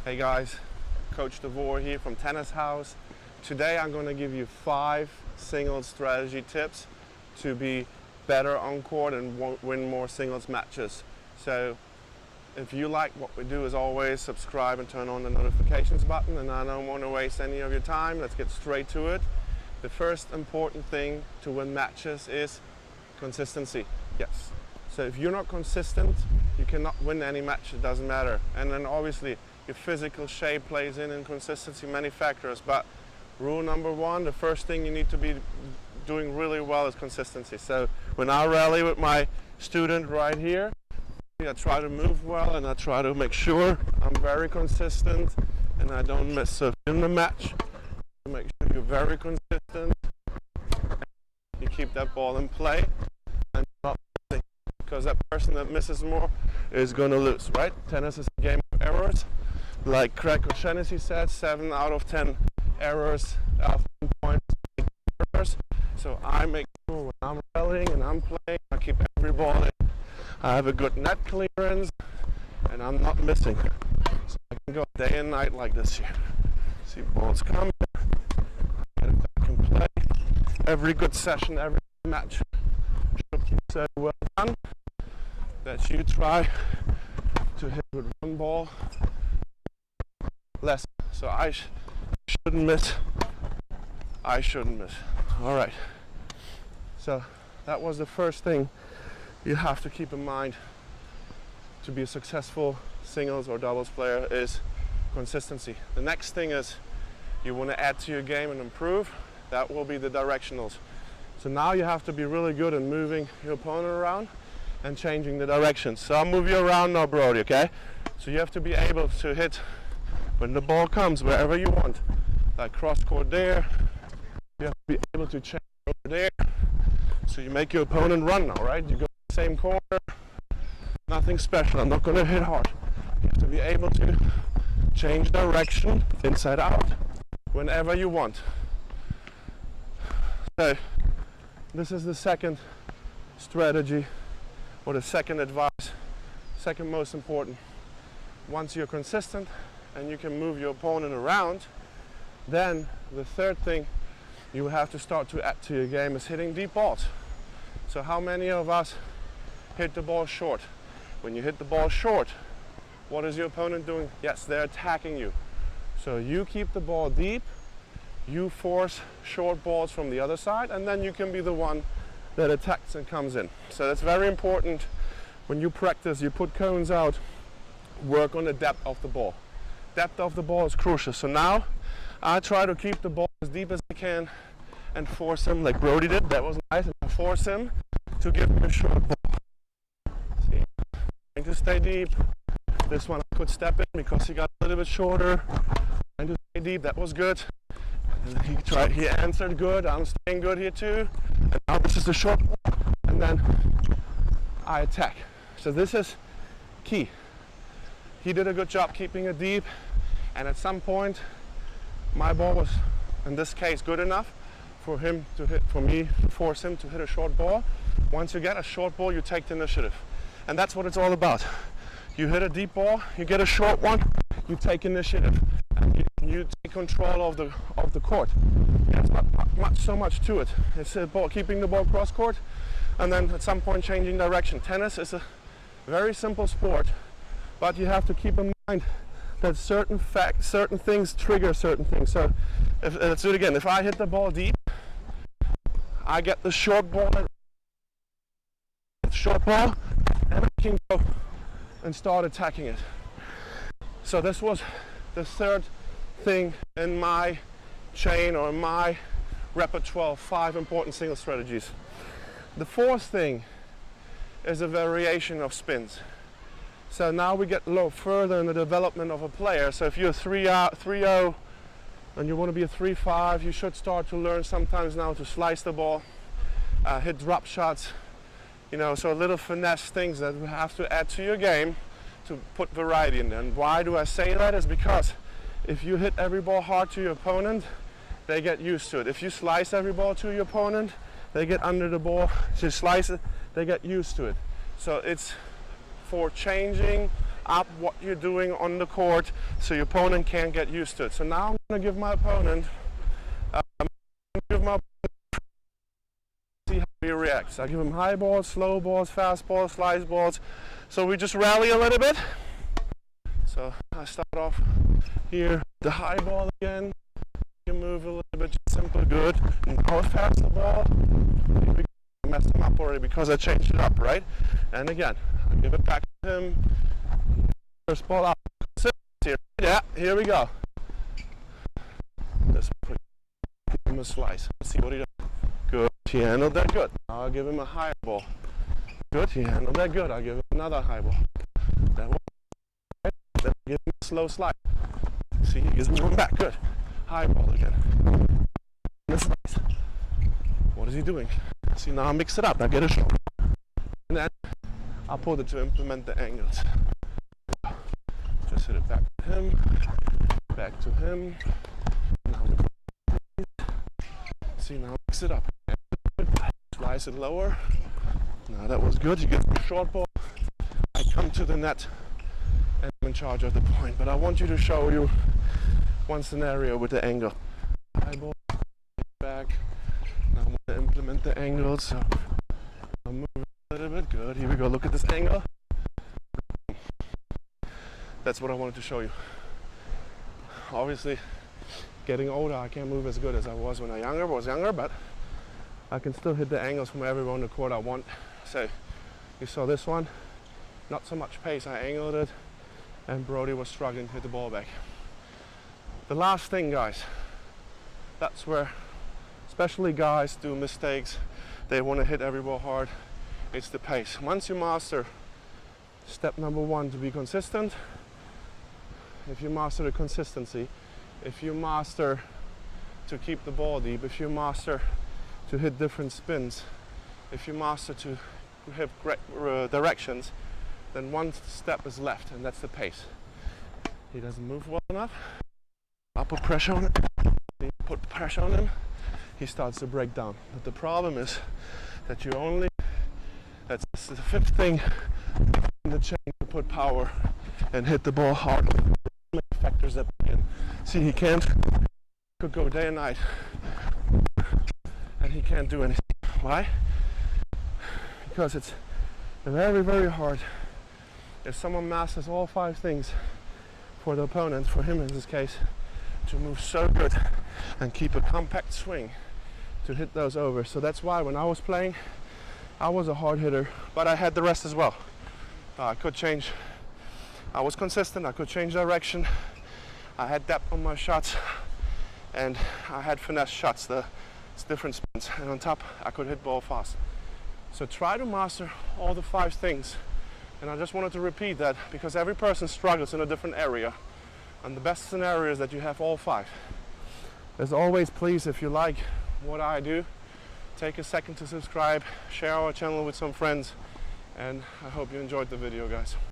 Hey guys, Coach Davor here from Tennis House. Today I'm going to give you 5 singles strategy tips to be better on court and win more singles matches. So if you like what we do, as always, subscribe and turn on the notifications button, and I don't want to waste any of your time. Let's get straight to it. The first important thing to win matches is consistency. Yes. So if you're not consistent, you cannot win any match. It doesn't matter. And then obviously your physical shape plays in consistency, many factors. But rule number 1, the first thing you need to be doing really well is consistency. So when I rally with my student right here, I try to move well and I try to make sure I'm very consistent and I don't miss. So in the match, make sure you're very consistent. You keep that ball in play and not missing, because that person that misses more is going to lose, right? Tennis is a game of errors. Like Craig O'Shaughnessy said, 7 out of 10 errors, 10 points, errors. So I make sure when I'm rallying and I'm playing, I keep every ball in. I have a good net clearance and I'm not missing. So I can go day and night like this here. See balls coming, get it back in play. Every good session, every match should be so well done that you try to hit with one ball less. So I shouldn't miss. I shouldn't miss. All right. So that was the first thing you have to keep in mind to be a successful singles or doubles player is consistency. The next thing is you want to add to your game and improve. That will be the directionals. So now you have to be really good at moving your opponent around and changing the direction. So I'll move you around now, Brody, okay? So you have to be able to hit when the ball comes wherever you want. Like cross court there. You have to be able to change over there. So you make your opponent run now, right? You go same corner, nothing special. I'm not going to hit hard. You have to be able to change direction inside out whenever you want. So this is the second strategy, or the second advice, second most important. Once you're consistent and you can move your opponent around, then the third thing you have to start to add to your game is hitting deep balls. So how many of us hit the ball short? When you hit the ball short, what is your opponent doing? Yes, they're attacking you. So you keep the ball deep, you force short balls from the other side, and then you can be the one that attacks and comes in. So that's very important. When you practice, you put cones out, work on the depth of the ball. Depth of the ball is crucial. So now I try to keep the ball as deep as I can and force him, like Brody did, that was nice, and I force him to give me a short ball. See, trying to stay deep. This one I could step in because he got a little bit shorter. Trying to stay deep, that was good. And he answered good, I'm staying good here too. And now this is the short ball, and then I attack. So this is key. He did a good job keeping it deep, and at some point my ball was, in this case, good enough for him to hit, for me to force him to hit a short ball. Once you get a short ball, you take the initiative. And that's what it's all about. You hit a deep ball, you get a short one, you take initiative. And you take control of the court. There's not so much to it. It's a ball, keeping the ball cross court, and then at some point changing direction. Tennis is a very simple sport, but you have to keep in mind that certain things trigger certain things. So let's do it again. If I hit the ball deep, I get the short ball, and I can go and start attacking it. So this was the third thing in my chain, or in my repertoire of 5 important single strategies. The fourth thing is a variation of spins. So now we get a little further in the development of a player. So if you're 3-0 and you want to be a 3-5, you should start to learn sometimes now to slice the ball, hit drop shots, you know, so little finesse things that we have to add to your game to put variety in there. And why do I say that? Is because if you hit every ball hard to your opponent, they get used to it. If you slice every ball to your opponent, they get under the ball. If you slice it, they get used to it. So it's for changing up what you're doing on the court so your opponent can't get used to it. So now I'm going to give my opponent, see how he reacts. I give him high balls, slow balls, fast balls, slice balls. So we just rally a little bit. So I start off here, the high ball again. You move a little bit, just simple, good. Now pass the ball. I messed him up already because I changed it up, right? And again, I give it back to him. First ball up. Yeah, here we go. Just give him a slice. Let's see what he does. Good. He handled that good. I'll give him a high ball. Good. He handled that good. I'll give him another high ball. That one. Then give him a slow slide. See, he gives me one back. Good. High ball again. Slice. What is he doing? See, now I mix it up. I get a shot. And then I'll pull it to implement the angles. Just hit it back to him. Back to him. Now see, now mix it up. Slice it lower. Now that was good. You get the short ball. I come to the net and I'm in charge of the point. But I want you to show you one scenario with the angle. High ball, back. Now I'm going to implement the angle. So I'll move a little bit. Good. Here we go. Look at this angle. That's what I wanted to show you. Obviously, getting older, I can't move as good as I was when I was younger, but I can still hit the angles from everywhere on the court I want. So you saw this one, not so much pace, I angled it, and Brody was struggling to hit the ball back. The last thing, guys, that's where especially guys do mistakes. They want to hit every ball hard. It's the pace. Once you master step number one, to be consistent, if you master the consistency, if you master to keep the ball deep, if you master to hit different spins, if you master to hit directions, then one step is left, and that's the pace. He doesn't move well enough. I'll put pressure on him. Put pressure on him. He starts to break down. But the problem is that that's the fifth thing in the chain to put power and hit the ball hard. Factors that in. See, he could go day and night and he can't do anything. Why? Because it's very, very hard. If someone masters all five things for the opponent, for him in this case, to move so good and keep a compact swing to hit those over. So that's why when I was playing, I was a hard hitter, but I had the rest as well. I could change. I was consistent, I could change direction, I had depth on my shots, and I had finesse shots, it's different spins, and on top I could hit ball fast. So try to master all the five things, and I just wanted to repeat that because every person struggles in a different area, and the best scenario is that you have all five. As always, please, if you like what I do, take a second to subscribe, share our channel with some friends, and I hope you enjoyed the video, guys.